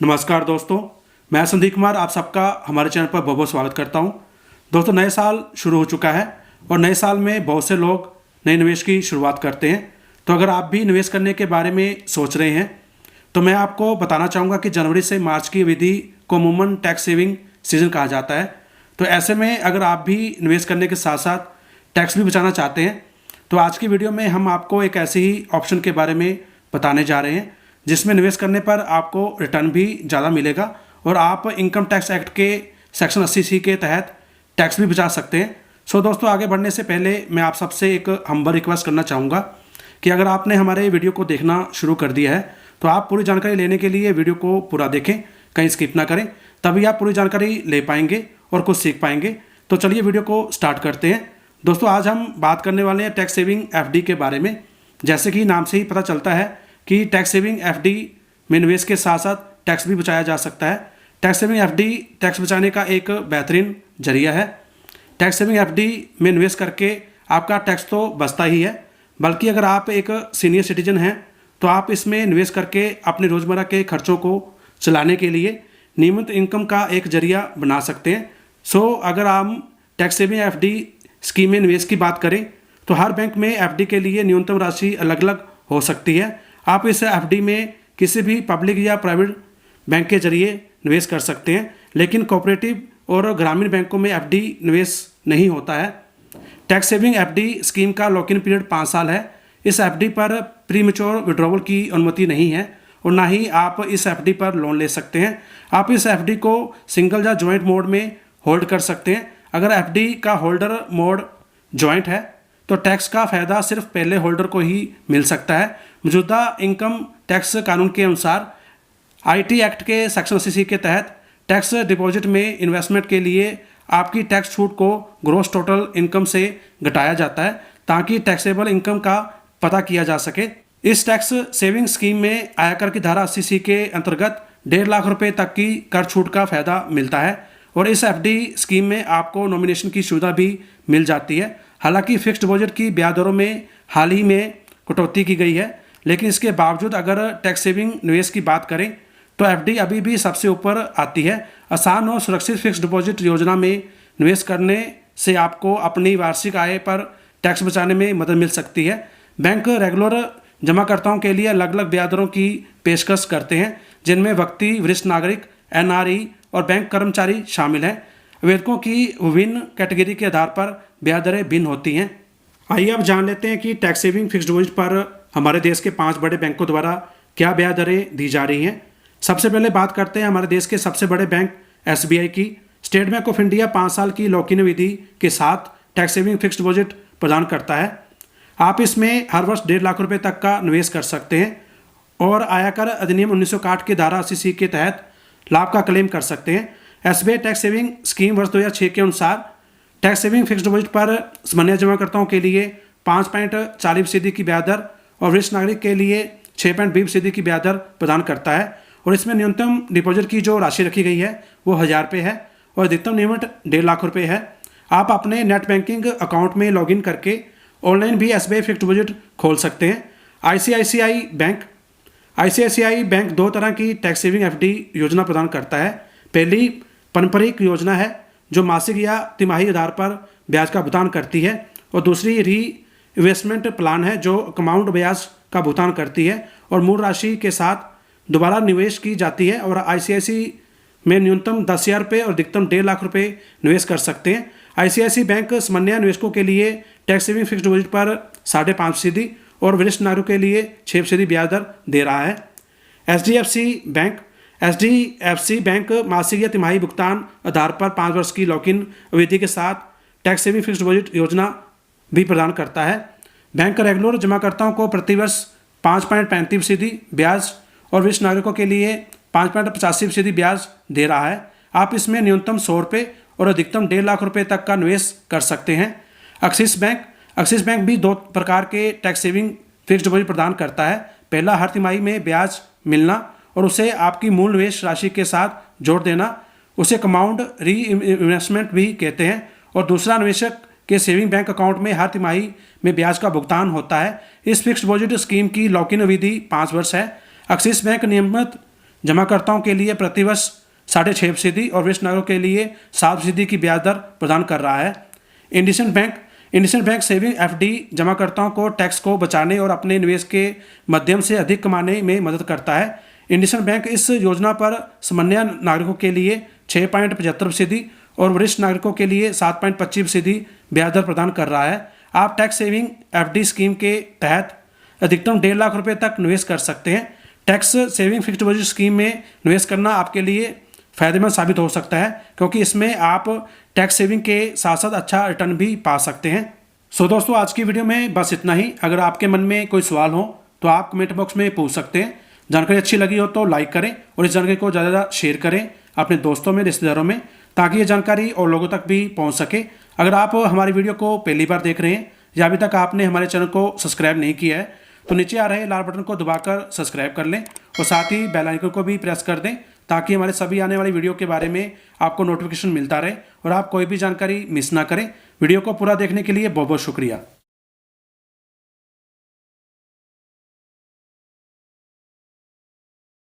नमस्कार दोस्तों, मैं संदीप कुमार आप सबका हमारे चैनल पर बहुत बहुत स्वागत करता हूं। दोस्तों, नए साल शुरू हो चुका है और नए साल में बहुत से लोग नए निवेश की शुरुआत करते हैं। तो अगर आप भी निवेश करने के बारे में सोच रहे हैं तो मैं आपको बताना चाहूँगा कि जनवरी से मार्च की अवधि को अमूमन टैक्स सेविंग सीजन कहा जाता है। तो ऐसे में अगर आप भी निवेश करने के साथ साथ टैक्स भी बचाना चाहते हैं तो आज की वीडियो में हम आपको एक ऐसे ही ऑप्शन के बारे में बताने जा रहे हैं जिसमें निवेश करने पर आपको रिटर्न भी ज़्यादा मिलेगा और आप इनकम टैक्स एक्ट के सेक्शन 80C के तहत टैक्स भी बचा सकते हैं। सो दोस्तों, आगे बढ़ने से पहले मैं आप सबसे एक हम्बल रिक्वेस्ट करना चाहूँगा कि अगर आपने हमारे वीडियो को देखना शुरू कर दिया है तो आप पूरी जानकारी लेने के लिए वीडियो को पूरा देखें, कहीं स्किप ना करें, तभी आप पूरी जानकारी ले पाएंगे और कुछ सीख पाएंगे। तो चलिए वीडियो को स्टार्ट करते हैं। दोस्तों, आज हम बात करने वाले हैं टैक्स सेविंग FD के बारे में। जैसे कि नाम से ही पता चलता है कि टैक्स सेविंग FD में निवेश के साथ साथ टैक्स भी बचाया जा सकता है। टैक्स सेविंग FD टैक्स बचाने का एक बेहतरीन जरिया है। टैक्स सेविंग FD में निवेश करके आपका टैक्स तो बचता ही है, बल्कि अगर आप एक सीनियर सिटीजन हैं तो आप इसमें निवेश करके अपने रोज़मर्रा के खर्चों को चलाने के लिए नियमित इनकम का एक जरिया बना सकते हैं। सो अगर हम टैक्स सेविंग FD स्कीम में निवेश की बात करें तो हर बैंक में FD के लिए न्यूनतम राशि अलग अलग हो सकती है। आप इस FD में किसी भी पब्लिक या प्राइवेट बैंक के जरिए निवेश कर सकते हैं, लेकिन कोऑपरेटिव और ग्रामीण बैंकों में FD निवेश नहीं होता है। टैक्स सेविंग FD स्कीम का लॉक इन पीरियड 5 साल है। इस FD पर प्री मैच्योर विड्रॉवल की अनुमति नहीं है और ना ही आप इस FD पर लोन ले सकते हैं। आप इस FD को सिंगल या ज्वाइंट मोड में होल्ड कर सकते हैं। अगर FD का होल्डर मोड ज्वाइंट है तो टैक्स का फ़ायदा सिर्फ पहले होल्डर को ही मिल सकता है। मौजूदा इनकम टैक्स कानून के अनुसार IT एक्ट के सेक्शन 80C के तहत टैक्स डिपॉजिट में इन्वेस्टमेंट के लिए आपकी टैक्स छूट को ग्रॉस टोटल इनकम से घटाया जाता है ताकि टैक्सेबल इनकम का पता किया जा सके। इस टैक्स सेविंग स्कीम में आयकर की धारा 80C के अंतर्गत 1.5 लाख रुपए तक की कर छूट का फायदा मिलता है और इस FD स्कीम में आपको नॉमिनेशन की सुविधा भी मिल जाती है। हालांकि फिक्स्ड डिपॉजिट की ब्याज दरों में हाल ही में कटौती की गई है, लेकिन इसके बावजूद अगर टैक्स सेविंग निवेश की बात करें तो FD अभी भी सबसे ऊपर आती है। आसान और सुरक्षित फिक्स्ड डिपॉजिट योजना में निवेश करने से आपको अपनी वार्षिक आय पर टैक्स बचाने में मदद मिल सकती है। बैंक रेगुलर जमाकर्ताओं के लिए अलग अलग ब्याज दरों की पेशकश करते हैं, जिनमें व्यक्ति, वरिष्ठ नागरिक, NRE और बैंक कर्मचारी शामिल हैं। आवेदकों की विभिन्न कैटेगरी के आधार पर ब्याज दरें भिन्न होती हैं। आइए अब जान लेते हैं कि टैक्स सेविंग फिक्स्ड डिपॉजिट पर हमारे देश के 5 बड़े बैंकों द्वारा क्या ब्याज दरें दी जा रही हैं। सबसे पहले बात करते हैं हमारे देश के सबसे बड़े बैंक SBI की। स्टेट बैंक ऑफ इंडिया 5 साल की लॉक इन अवधि के साथ टैक्स सेविंग फिक्स्ड डिपॉजिट प्रदान करता है। आप इसमें हर वर्ष 1.5 लाख रुपए तक का निवेश कर सकते हैं और आयकर अधिनियम 1961 के धारा 80C के तहत लाभ का क्लेम कर सकते हैं। SBI टैक्स सेविंग स्कीम वर्ष 2006 के अनुसार टैक्स सेविंग फिक्स्ड डिपॉजिट पर सामान्य जमाकर्ताओं के लिए 5.40% की ब्याज दर और वरिष्ठ नागरिक के लिए 6.20% की ब्याज दर प्रदान करता है और इसमें न्यूनतम डिपॉजिट की जो राशि रखी गई है वो 1000 रुपये है और अधिकतम लिमिट 1.5 लाख रुपये है। आप अपने नेट बैंकिंग अकाउंट में लॉगिन करके ऑनलाइन भी SBI फिक्स्ड डिपॉजिट खोल सकते हैं। ICICI बैंक 2 तरह की टैक्स सेविंग FD योजना प्रदान करता है। पहली पारंपरिक योजना है जो मासिक या तिमाही आधार पर ब्याज का भुगतान करती है और दूसरी री इन्वेस्टमेंट प्लान है जो कंपाउंड ब्याज का भुगतान करती है और मूल राशि के साथ दोबारा निवेश की जाती है और ICICI में न्यूनतम 10,000 रुपये और अधिकतम 1.5 लाख रुपये निवेश कर सकते हैं। ICICI बैंक सामान्य निवेशकों के लिए टैक्स सेविंग फिक्स्ड डिपॉजिट पर 5.5% और वरिष्ठ नागरिकों के लिए 6% ब्याज दर दे रहा है। HDFC बैंक मासिक या तिमाही भुगतान आधार पर 5 वर्ष की लॉक इन अवधि के साथ टैक्स सेविंग फिक्स्ड डिपॉजिट योजना भी प्रदान करता है। बैंक रेगुलर जमाकर्ताओं को प्रतिवर्ष 5.35% ब्याज और वरिष्ठ नागरिकों के लिए 5.85% ब्याज दे रहा है। आप इसमें न्यूनतम 100 रुपये और अधिकतम 1.5 लाख रुपये तक का निवेश कर सकते हैं। एक्सिस बैंक भी 2 प्रकार के टैक्स सेविंग फिक्स्ड डिपॉजिट प्रदान करता है। पहला, हर तिमाही में ब्याज मिलना और उसे आपकी मूल निवेश राशि के साथ जोड़ देना, उसे कंपाउंड री इन्वेस्टमेंट भी कहते हैं। और दूसरा, निवेशक के सेविंग बैंक अकाउंट में हर तिमाही में ब्याज का भुगतान होता है। इस फिक्स्ड डिपॉजिट स्कीम की लॉक इन अवधि 5 वर्ष है। एक्सिस बैंक नियमित जमाकर्ताओं के लिए प्रतिवर्ष 6.5% और वरिष्ठ नागरिकों के लिए 7% की ब्याज दर प्रदान कर रहा है। इंडसइंड बैंक सेविंग एफडी जमाकर्ताओं को टैक्स को बचाने और अपने निवेश के माध्यम से अधिक कमाने में मदद करता है। इंडसइंड बैंक इस योजना पर सामान्य नागरिकों के लिए 6.75% और वरिष्ठ नागरिकों के लिए 7.25% ब्याज दर प्रदान कर रहा है। आप टैक्स सेविंग एफडी स्कीम के तहत अधिकतम 1.5 लाख रुपए तक निवेश कर सकते हैं। Tax saving fixed deposit scheme में निवेश करना आपके लिए फायदेमंद साबित हो सकता है, क्योंकि इसमें आप टैक्स सेविंग के साथ साथ अच्छा रिटर्न भी पा सकते हैं। सो दोस्तों, आज की वीडियो में बस इतना ही। अगर आपके मन में कोई सवाल हो तो आप कमेंट बॉक्स में पूछ सकते हैं। जानकारी अच्छी लगी हो तो लाइक करें और इस जानकारी को ज़्यादा ज़्यादा शेयर करें अपने दोस्तों में, रिश्तेदारों में, ताकि ये जानकारी और लोगों तक भी पहुंच सके। अगर आप हमारी वीडियो को पहली बार देख रहे हैं या अभी तक आपने हमारे चैनल को सब्सक्राइब नहीं किया है तो नीचे आ रहे लाल बटन को दबाकर सब्सक्राइब कर लें और साथ ही बेल आइकन को भी प्रेस कर दें, ताकि हमारे सभी आने वाली वीडियो के बारे में आपको नोटिफिकेशन मिलता रहे और आप कोई भी जानकारी मिस ना करें। वीडियो को पूरा देखने के लिए बहुत बहुत शुक्रिया।